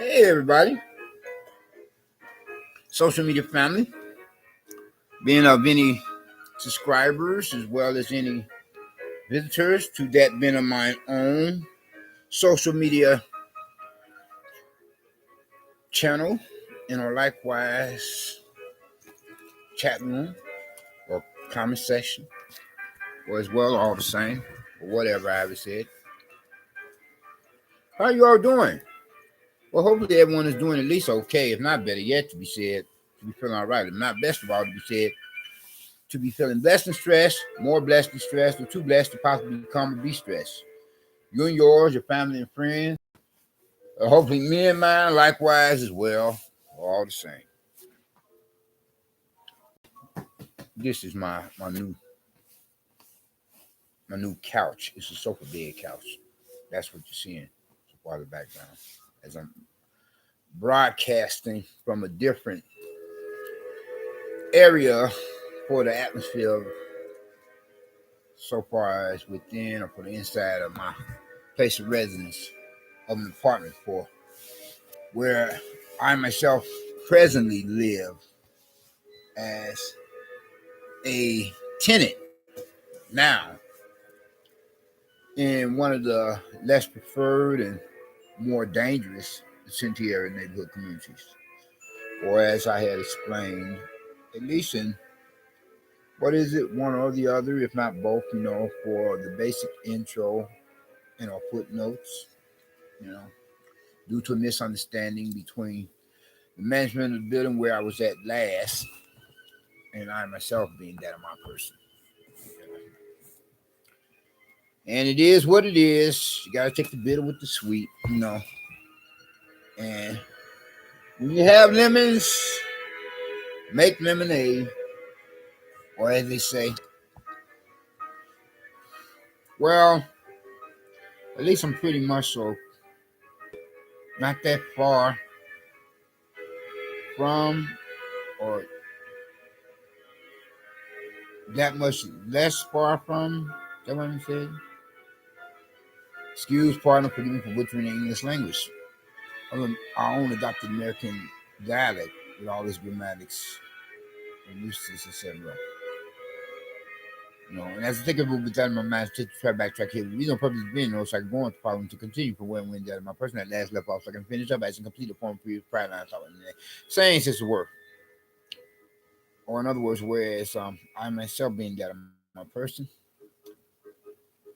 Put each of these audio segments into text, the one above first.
Hey, everybody, social media family, being of any subscribers as well as any visitors to that being of my own social media channel, and or likewise chat room or comment section, or as well, all the same, or whatever I ever said. How you all doing? Well, hopefully everyone is doing at least okay, if not better yet, to be said, to be feeling all right. If not best of all, to be said, to be feeling blessed and stressed, more blessed and stressed, or too blessed to possibly become or be stressed. You and yours, your family and friends, hopefully me and mine likewise as well, all the same. This is my new couch. It's a sofa bed couch. That's what you're seeing so far the background as I'm broadcasting from a different area for the atmosphere so far as within or for the inside of my place of residence of an apartment for where I myself presently live as a tenant now in one of the less preferred and more dangerous incendiary neighborhood communities. Or as I had explained, at least in what is it, one or the other, if not both, for the basic intro and our footnotes, you know, due to a misunderstanding between the management of the building where I was at last and I myself being that of my person. And it is what it is. You gotta take the bitter with the sweet. And when you have lemons, make lemonade, or as they say. Well, at least I'm pretty much so not that far from, or that much less far from. Is that what I'm saying? Excuse pardon for me for butchering the English language. Our own adopted American dialect with all its grammatics and uses, etc. And as I think of it with that in my mind, to try to backtrack here, the reason purpose being, so I can go on to problem to continue from where I went down. My person at last left off, so I can finish up as a complete form of previous prior line talking. Saying since the word. Or in other words, whereas I myself being that my person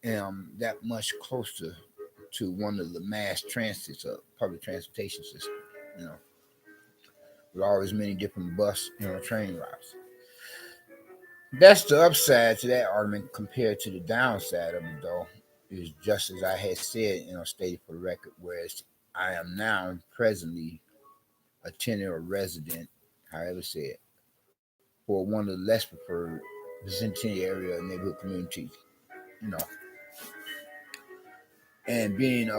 am that much closer to one of the mass transits of public transportation system, you know, with all as many different bus, train routes. That's the upside to that argument compared to the downside of it, though, is just as I had said, stated for the record, whereas I am now presently a tenant or resident, however said, for one of the less preferred vicinity area neighborhood communities, you know, and being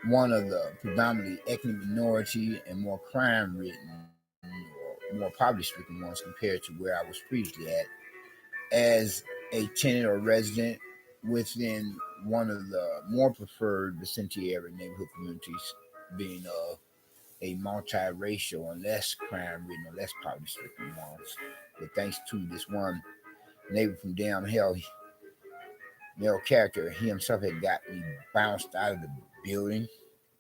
one of the predominantly ethnic minority and more crime ridden or more poverty stricken ones compared to where I was previously at as a tenant or resident within one of the more preferred vicinity area neighborhood communities, being a multiracial and less crime ridden or less poverty stricken ones. But thanks to this one neighbor from damn hell, male character, he himself had got me bounced out of the building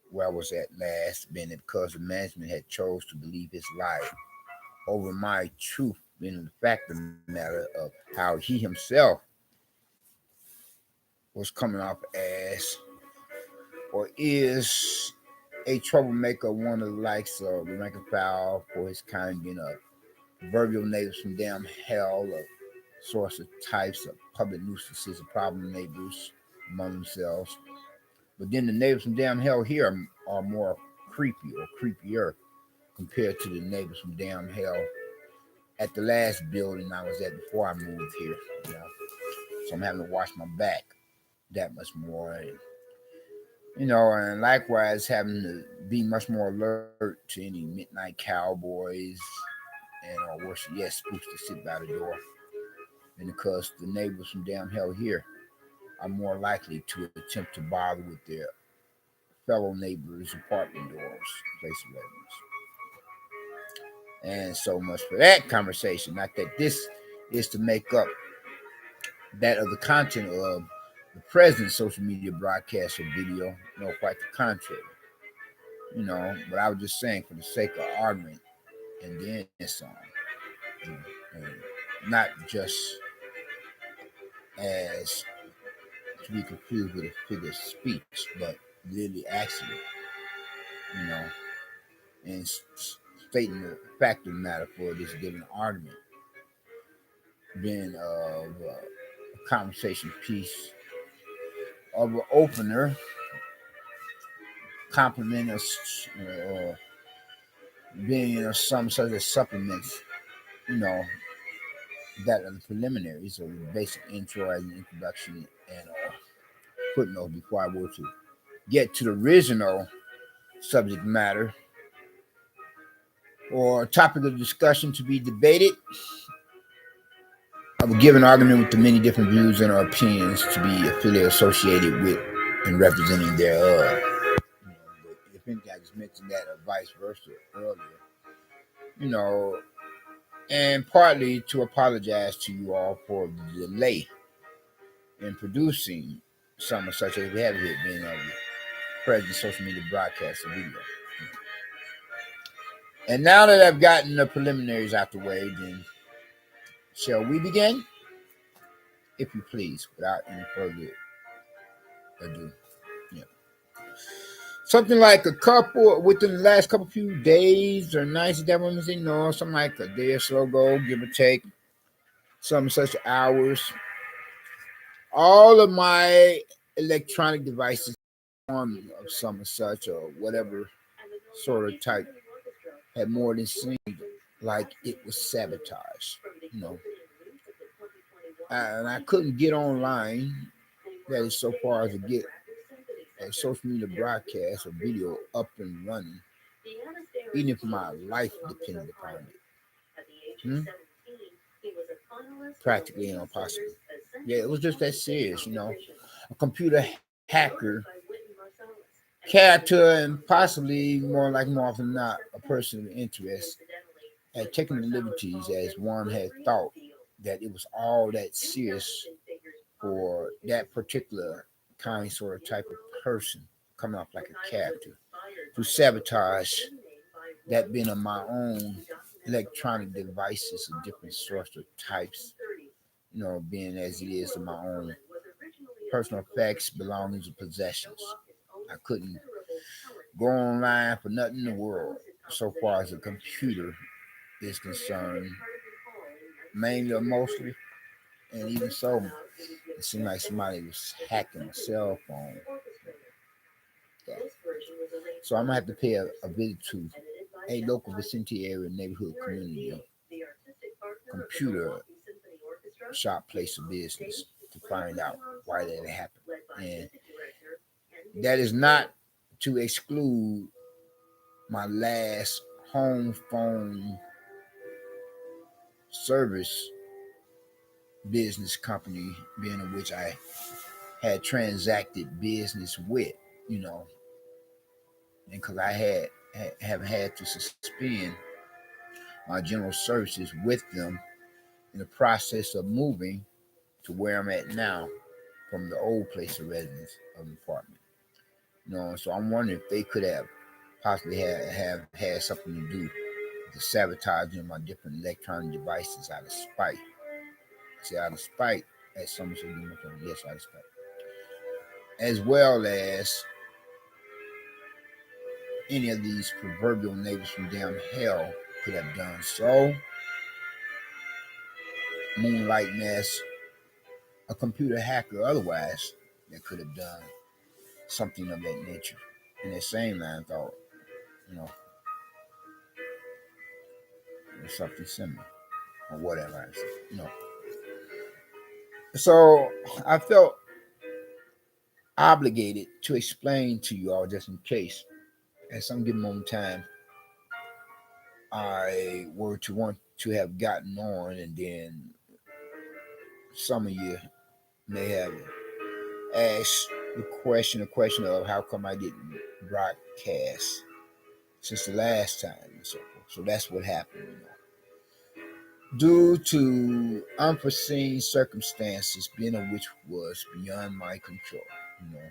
where I was at last, being that because the management had chose to believe his lie over my truth, being the fact of the matter of how he himself was coming off as or is a troublemaker, one of the likes of the rank and file for his kind, being a proverbial neighbors from damn hell, a source of types of public nuisances and problem neighbors among themselves. But then the neighbors from damn hell here are more creepy or creepier compared to the neighbors from damn hell at the last building I was at before I moved here. You know, so I'm having to watch my back that much more, and likewise having to be much more alert to any midnight cowboys and or worse yet, spooks that sit by the door. And because the neighbors from damn hell here are more likely to attempt to bother with their fellow neighbors' apartment doors, place of residence. And so much for that conversation. Not that this is to make up that of the content of the present social media broadcast or video. No, quite the contrary. But I was just saying for the sake of argument and then some, and not just as to be confused with a figure of speech, but literally actually, you know, and stating the fact of the matter for this given argument being of a conversation piece of an opener, complement or being some such as supplements, you know, that are the preliminaries or the basic intro as an introduction and footnote before I were to get to the original subject matter or topic of discussion to be debated. I will give an argument with the many different views and opinions to be affiliated, associated with, and representing thereof. But if anything, I just mentioned that or vice versa earlier. You know, and partly to apologize to you all for the delay in producing something such as we have here, being a present social media broadcast or video. And now that I've gotten the preliminaries out the way, then shall we begin? If you please, without any further ado. Yeah. Something like a couple within the last couple few days or nights that women say no, something like a day or so ago, give or take, some such hours. All of my electronic devices of some such or whatever sort of type had more than seemed like it was sabotaged. You know, and I couldn't get online. That is so far as to get a social media broadcast or video up and running, even if my life depended upon it. Practically impossible. Yeah, it was just that serious, A computer hacker, character, and possibly more often than not, a person of interest had taken the liberties as one had thought that it was all that serious for that particular kind, sort of type of person coming off like a character to sabotage that being of my own electronic devices of different sorts of types, being as it is of my own personal effects, belongings, and possessions. I couldn't go online for nothing in the world so far as a computer is concerned, mainly or mostly, and even so, it seemed like somebody was hacking my cell phone. So I'm gonna have to pay a visit to a local vicinity area neighborhood community computer shop place of business to find out why that happened. And that is not to exclude my last home phone service business company, being in which I had transacted business with, you know, and because I have had to suspend my general services with them in the process of moving to where I'm at now from the old place of residence of the apartment. So I'm wondering if they could have possibly have had something to do with the sabotaging of my different electronic devices out of spite. See, out of spite, as some say, yes, out of spite, as well as any of these proverbial neighbors from damn hell could have done so. Moonlighting as a computer hacker, otherwise, that could have done something of that nature. In that same line of thought, you know, or something similar, or whatever. So I felt obligated to explain to you all, just in case, at some given moment in time, I were to want to have gotten on, and then some of you may have asked the question of how come I didn't broadcast since the last time and so forth. So that's what happened, due to unforeseen circumstances, being of which was beyond my control. You know,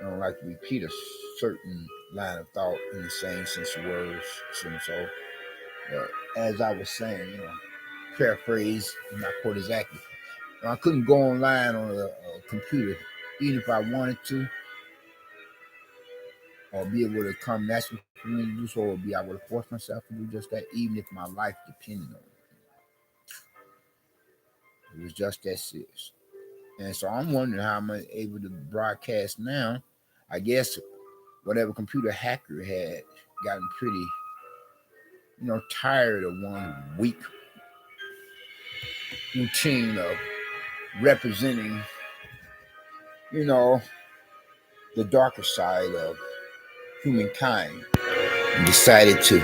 I don't like to repeat a certain line of thought in the same sense of words, so. But as I was saying, paraphrase, not quote exactly. I couldn't go online on a computer, even if I wanted to, or be able to come naturally for me to do so, or be I would have forced myself to do just that, even if my life depended on it. It was just that serious. And so I'm wondering how I'm able to broadcast now. I guess whatever computer hacker had gotten pretty, tired of one weak routine of representing, you know, the darker side of humankind, and decided to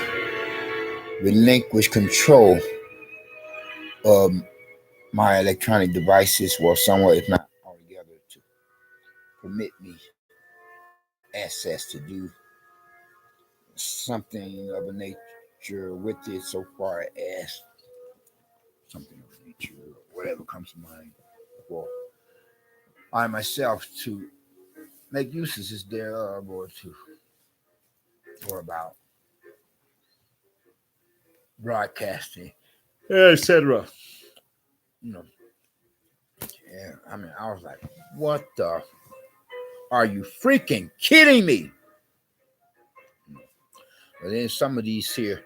relinquish control of my electronic devices, well, somewhat, if not altogether, to permit me access to do something of a nature with it, so far as something of a nature, whatever comes to mind, for I myself to make uses thereof, or about broadcasting, etc. You know, yeah. I mean, I was like, "What the? Are you freaking kidding me?" But then some of these here,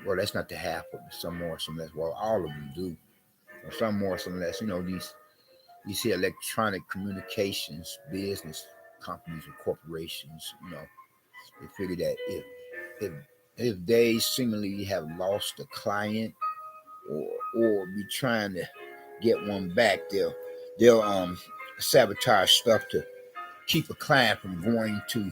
well, that's not the half of it. Some more, some less. Well, all of them do. Or some more, some less. These here electronic communications business companies or corporations. They figure that if if they seemingly have lost a client, or be trying to get one back, they'll sabotage stuff to keep a client from going to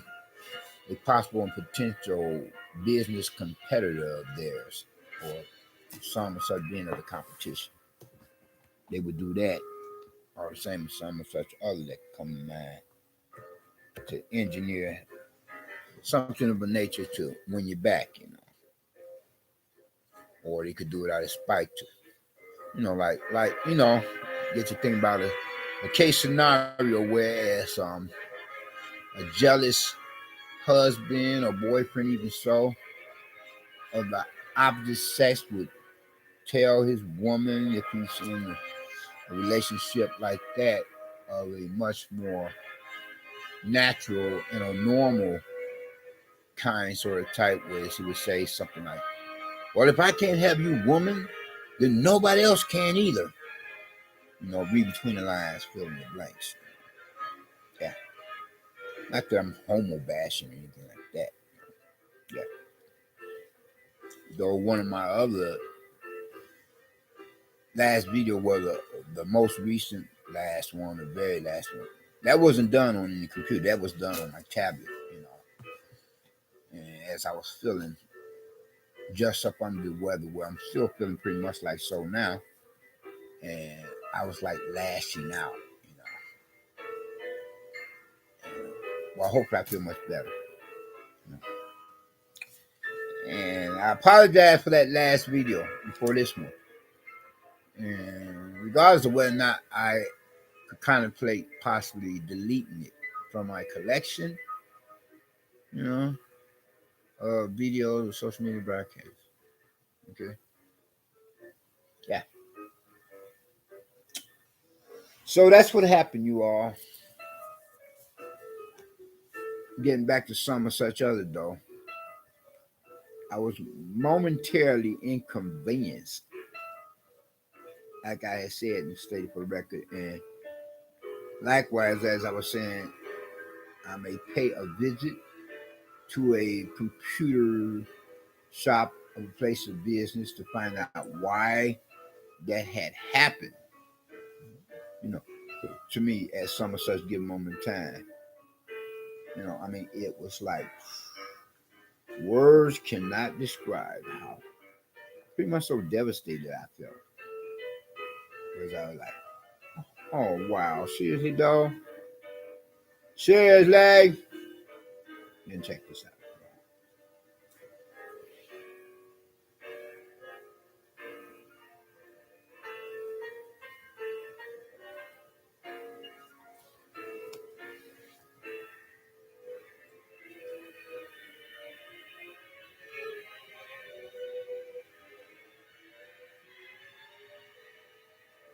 a possible and potential business competitor of theirs, or some such being of the competition. They would do that, or the same as some such other that come to mind, to engineer something of a nature to win you back, or they could do it out of spite to, get you think about a case scenario whereas a jealous husband or boyfriend, even so, of the opposite sex would tell his woman, if he's in a relationship like that, of a much more natural and a normal kind sort of type, where she would say something like, "Well, if I can't have you, woman, then nobody else can either." Read between the lines, fill in the blanks. Yeah. Not that I'm homo bashing or anything like that. Yeah. Though one of my other last video was the most recent last one, the very last one. That wasn't done on the computer. That was done on my tablet, And as I was feeling just up under the weather, where I'm still feeling pretty much like so now, and I was like lashing out, And, well, hopefully I feel much better. And I apologize for that last video before this one. And regardless of whether or not I could contemplate possibly deleting it from my collection, you know, videos or social media broadcasts. Okay. Yeah. So that's what happened, you all. Getting back to some of such other though, I was momentarily inconvenienced, like I had said and stated for the record. And likewise, as I was saying, I may pay a visit to a computer shop of a place of business to find out why that had happened, you know, to me at some of such given moment in time. I mean, it was like words cannot describe how pretty much so devastated I felt. Because I was like, oh wow, seriously, dog? Seriously. Then check this out.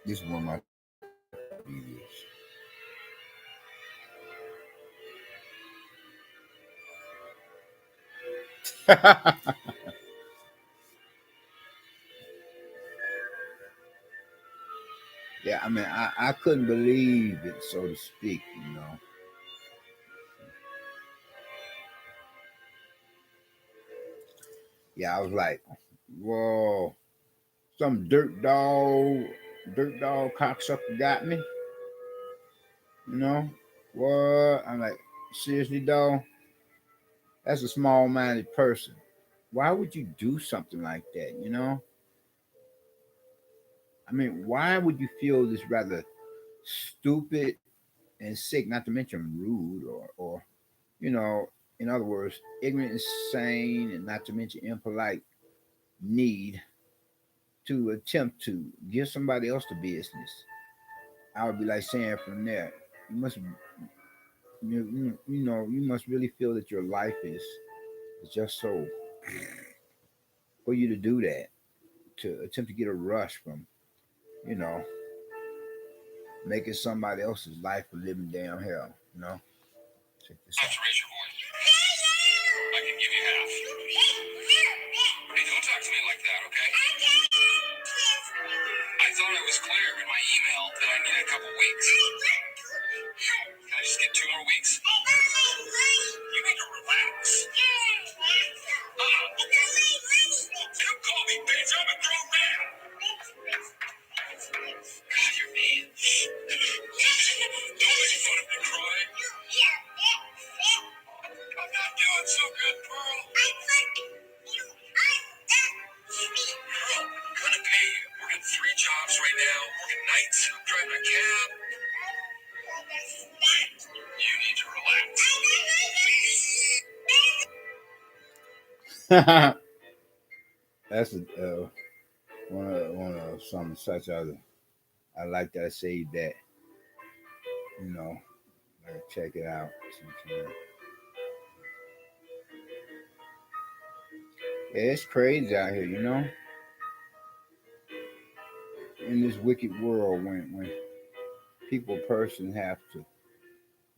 This is one of my videos. Yeah, I mean, I couldn't believe it, so to speak, you know. Yeah, I was like, whoa, some dirt dog cocksucker got me, you know? What? I'm like, seriously, dog? That's a small minded person. Why would you do something like that, you know? I mean, why would you feel this rather stupid and sick, not to mention rude or you know, in other words, ignorant, insane, and not to mention impolite need to attempt to give somebody else the business? I would be like saying from there, you must, you must really feel that your life is just so for you to do that, to attempt to get a rush from, you know, making somebody else's life a living damn hell, you know. Check this out. Raise your voice. I can give you half. Hey, don't talk to me like that, okay? I thought I was clear in my email that I need a couple weeks. Can I just get 2 more weeks? You need to relax. You call me bitch, I'm a grown man. God, you're mean. Don't make fun of me, Croy. I'm not doing so good, Pearl. Pearl, I'm gonna pay you. Working 3 jobs right now, working nights, driving a cab. You need to relax. That's one of some such other. I like that I saved that. You know, check it out sometime. Yeah, it's crazy out here, you know, in this wicked world when people, person have to.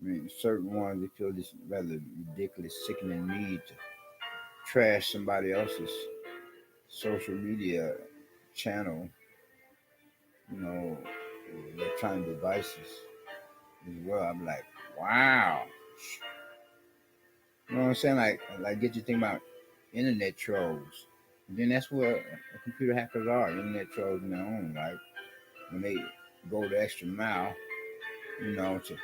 I mean, certain ones they feel this rather ridiculous, sickening need to trash somebody else's social media channel, you know, electronic devices as well. I'm like, wow. You know what I'm saying? Like get you think about internet trolls. And then that's what computer hackers are, internet trolls in their own right? When they go the extra mile, you know, to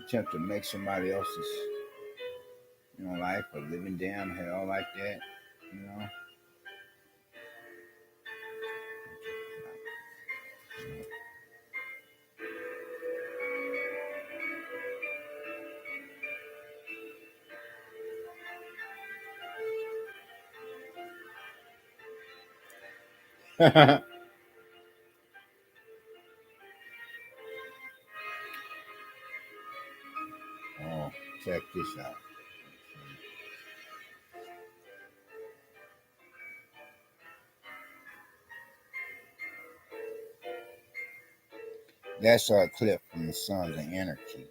attempt to make somebody else's, you know, life a living damn hell like that, you know. Oh, check this out. That's a clip from the Sons of Anarchy.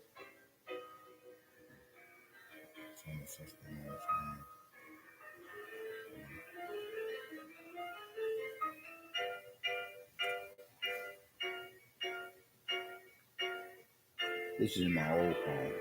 This is my old phone.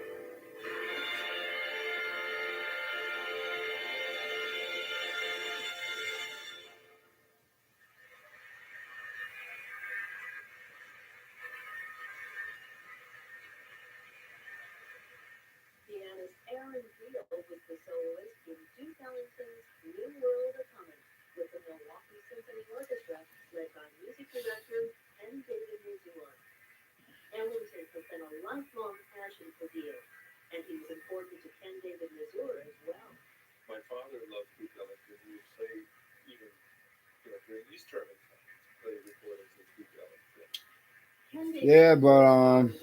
My father loved Duke Ellington. He would play even during East German times, play recordings of Duke Ellington. Yeah, but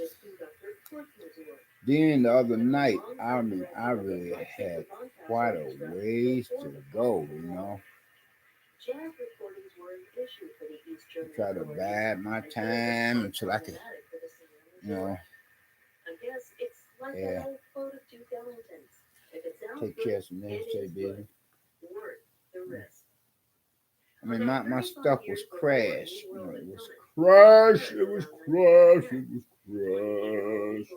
then the other night, I mean, I really had quite a ways to go. Try to bide my time until I could, you know, yeah, take care of some necessary business. I mean, my stuff was crashed. It was crashed. It was crashed. It was crashed.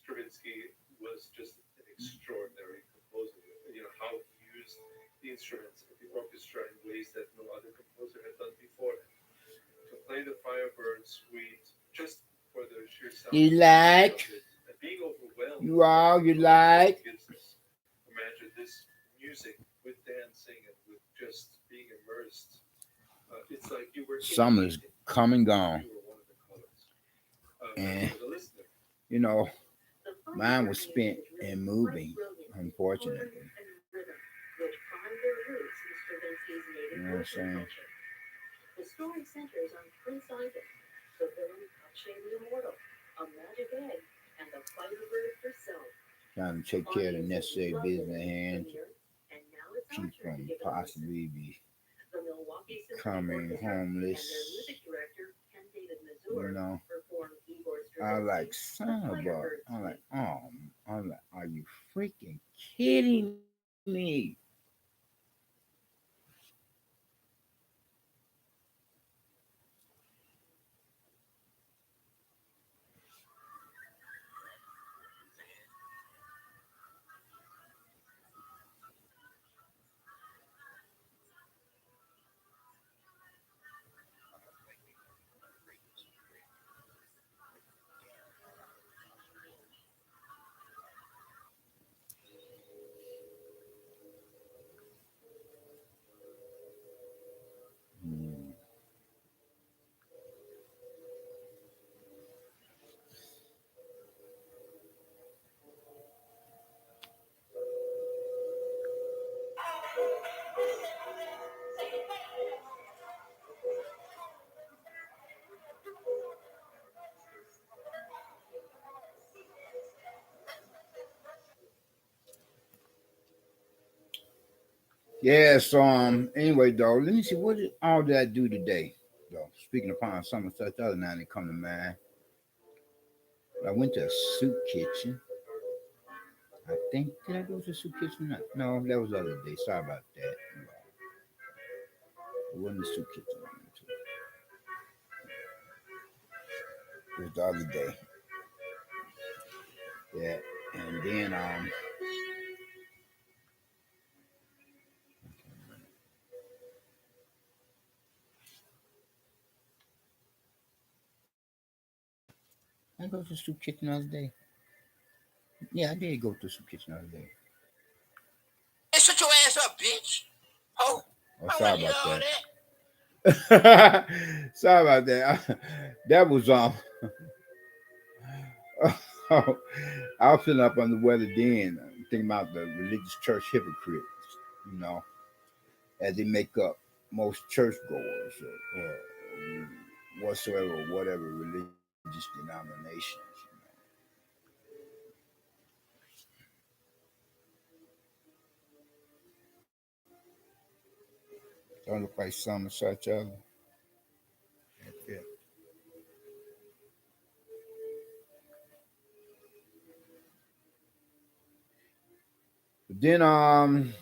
Stravinsky was just an extraordinary composer. How he used the instruments of the orchestra in ways that no other composer had done before him. To play the Firebird Suite just for the sheer sound You beauty of like? it and being overwhelmed You all? You with what the world like? gives us. Imagine this music with dancing and with just being immersed. It's like you were in a Summer's painting. come and You gone, were one of the colors. and For the listener, you know, mine was spent in moving. Unfortunately, you know what I'm saying. Trying to take care of the necessary business at hand to keep from possibly becoming homeless. You know, I like son of a. I'm like, oh, I'm like, are you freaking kidding me? Hmm. Yeah, so anyway though, let me see what did all did I do today? Though speaking upon some of such other now that come to mind. I went to a soup kitchen. I think did I go to a soup kitchen? No, that was the other day. Sorry about that. It wasn't the soup kitchen I went to. It was the other day. Yeah. And then I go to the soup kitchen the other day. Yeah, I did go to the soup kitchen the other day. Hey, shut your ass up, bitch. Oh, Oh, I sorry want to hear about all that. that. Sorry about that. That was I was feeling up on the weather then, thinking about the religious church hypocrites, you know, as they make up most churchgoers or whatsoever, whatever religious denominations. Don't look like some of such other. Yeah. But then,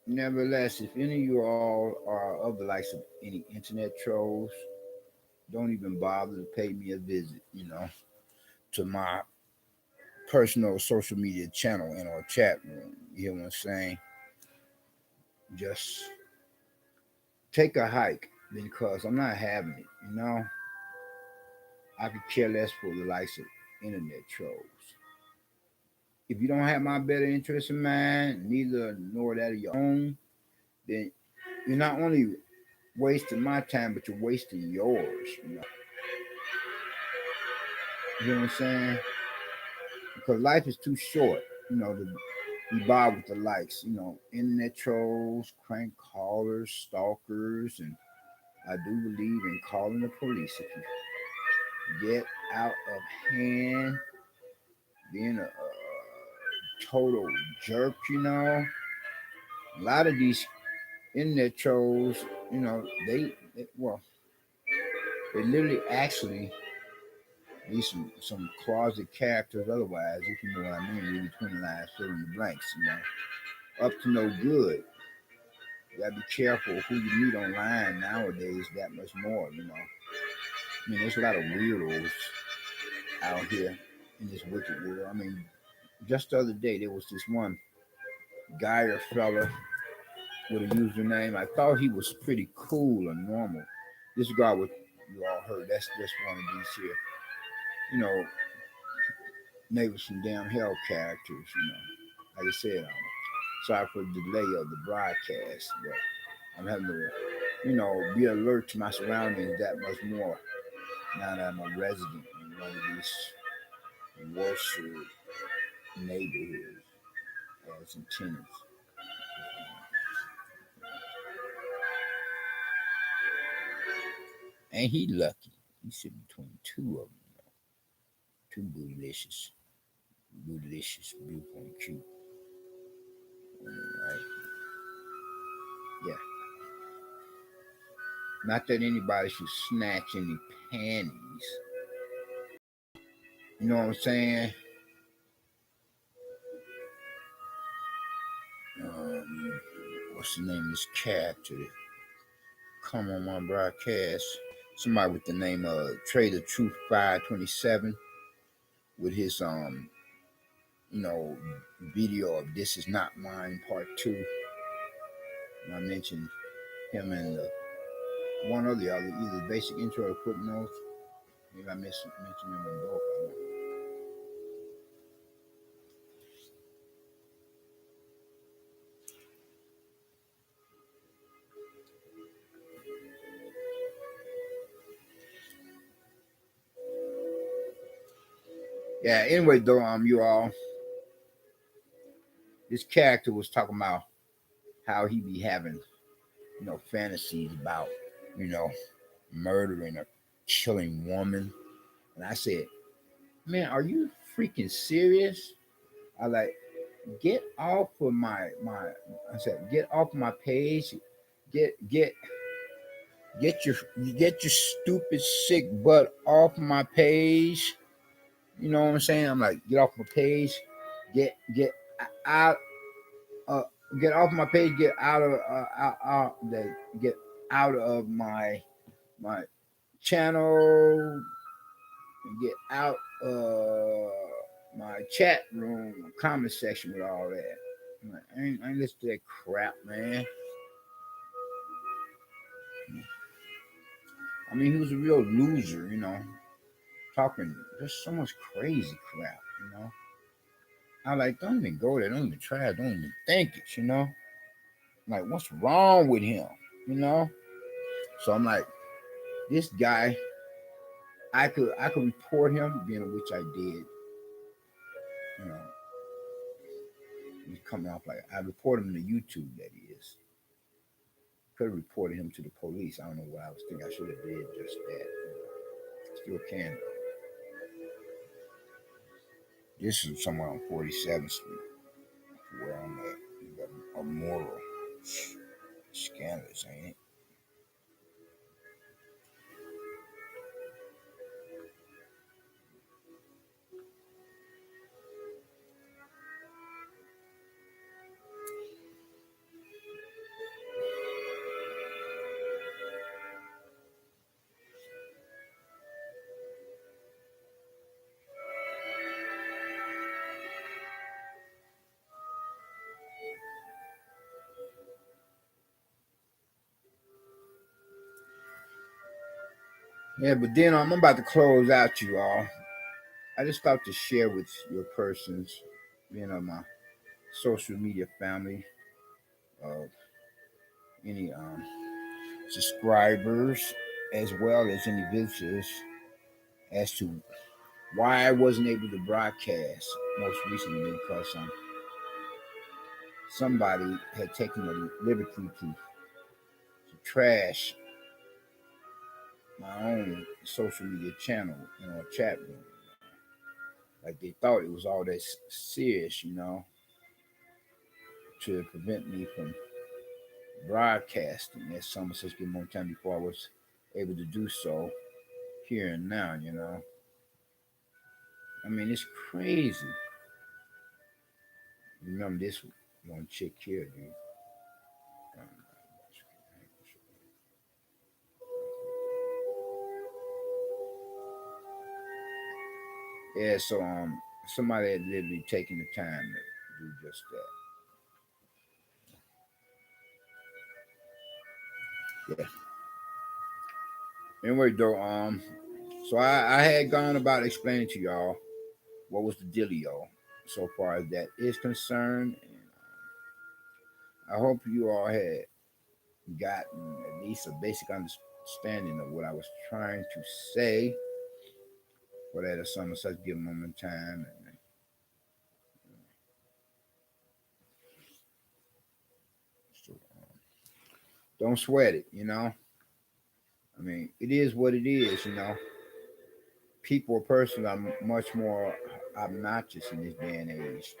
nevertheless, if any of you all are of the likes of any internet trolls, don't even bother to pay me a visit, to my personal social media channel in our chat room. You hear what I'm saying? Just take a hike because I'm not having it. I could care less for the likes of internet trolls. If you don't have my better interest in mind, neither nor that of your own, then you're not only wasting my time, but you're wasting yours. You know what I'm saying? Because life is too short, to be bothered with the likes. Internet trolls, crank callers, stalkers, and I do believe in calling the police if you get out of hand, being a total jerk. A lot of these internet trolls, well, they literally actually be some closet characters. Otherwise, if you know what I mean, read between the lines, fill in the blanks. Up to no good. You gotta be careful who you meet online nowadays. That much more. There's a lot of weirdos out here in this wicked world. Just the other day there was this one guy or fella with a username. I thought he was pretty cool and normal. This guy with you all heard. That's just one of these here. You know, maybe some damn hell characters. Like I said, sorry for the delay of the broadcast, but I'm having to, be alert to my surroundings that much more now that I'm a resident in one of these worst neighborhoods as some tenants. And he lucky. He sit between two of them, two bootylicious, beautiful and cute women, right? Yeah. Not that anybody should snatch any panties. You know what I'm saying? Um, what's the name of this character? Come on my broadcast. Somebody with the name of Trader Truth 527 with his you know, video of This Is Not Mine Part 2. And I mentioned him and one or the other, either basic intro or footnotes. Maybe I mentioned him in both. Yeah, anyway, though, you all, this character was talking about how he be having, fantasies about, you know, murdering or killing woman. And I said, man, are you freaking serious? I like, get off of I said, get off my page. Get get get your get your stupid sick butt off my page. You know what I'm saying? I'm like, get off my page. Get out uh get off my page, get out of get out of my channel, get out my chat room, comment section with all that. I'm like, I ain't listen to that crap, man. He was a real loser, talking just so much crazy crap. I like, don't even go there, don't even try it, don't even think it. Like, what's wrong with him, you know? So I'm like, this guy, I could report him, being which I did. He's coming off like I reported him to YouTube. That is, could have reported him to the police. I don't know what I was thinking. I should have did just that. Still can. This is somewhere on 47th Street, where I'm at. You got a moral scandalous, ain't it? Yeah, but then I'm about to close out, you all. I just thought to share with your persons, my social media family, any subscribers as well as any visitors as to why I wasn't able to broadcast most recently because somebody had taken the liberty to trash my own social media channel, chat room. Like they thought it was all that serious, to prevent me from broadcasting at some such good more time before I was able to do so here and now. I mean, it's crazy. Remember this one chick here, dude. Um, Yeah, so somebody had literally taken the time to do just that. Yeah. Anyway, though, so I had gone about explaining to y'all what was the dealio so far as that is concerned. And I hope you all had gotten at least a basic understanding of what I was trying to say for that at some such given moment in time. And so, don't sweat it. I mean, it is what it is. People or persons are much more obnoxious in this day and age.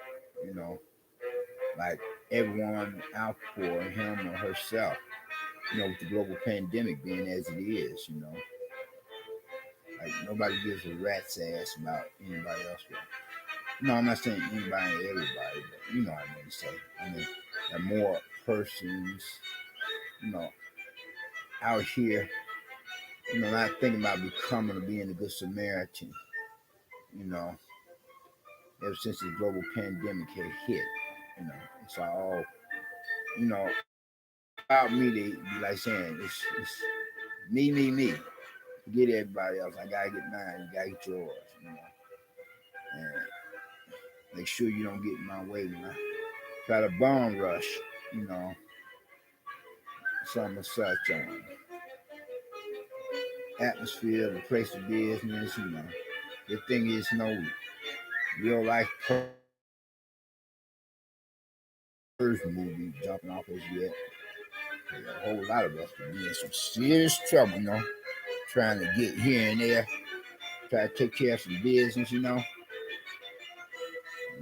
You know, like everyone out for him or herself. With the global pandemic being as it is. Like nobody gives a rat's ass about anybody else. No, I'm not saying anybody and everybody, but you know what I mean to say. I mean, there are more persons, you know, out here, not thinking about becoming or being a good Samaritan, you know, ever since the global pandemic had hit. It's all, about me, they be like saying, it's me, me, me. Forget everybody else. I gotta get mine. You gotta get yours. And make sure you don't get in my way when I try to bomb rush, you know, some of such atmosphere, the place of business. The thing is, no real life purge movie jumping off his yet. A whole lot of us could be in some serious trouble, trying to get here and there, try to take care of some business.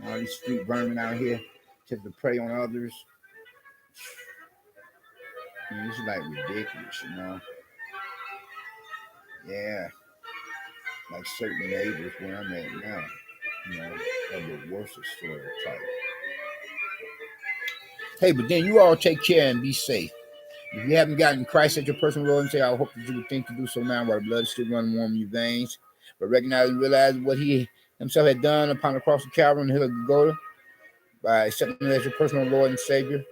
All these street vermin out here, tend to prey on others. It's like ridiculous. Yeah, like certain neighbors where I'm at now, of the worst sort of type. Hey, but then you all take care and be safe. If you haven't gotten Christ at your personal Lord and say, I hope that you would think to do so now while the blood is still running warm in your veins. But recognize and realize what he himself had done upon the cross of Calvary and the hill of Golgotha by accepting him as your personal Lord and Savior.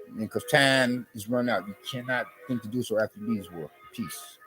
And because time is running out, you cannot think to do so after these words. Peace.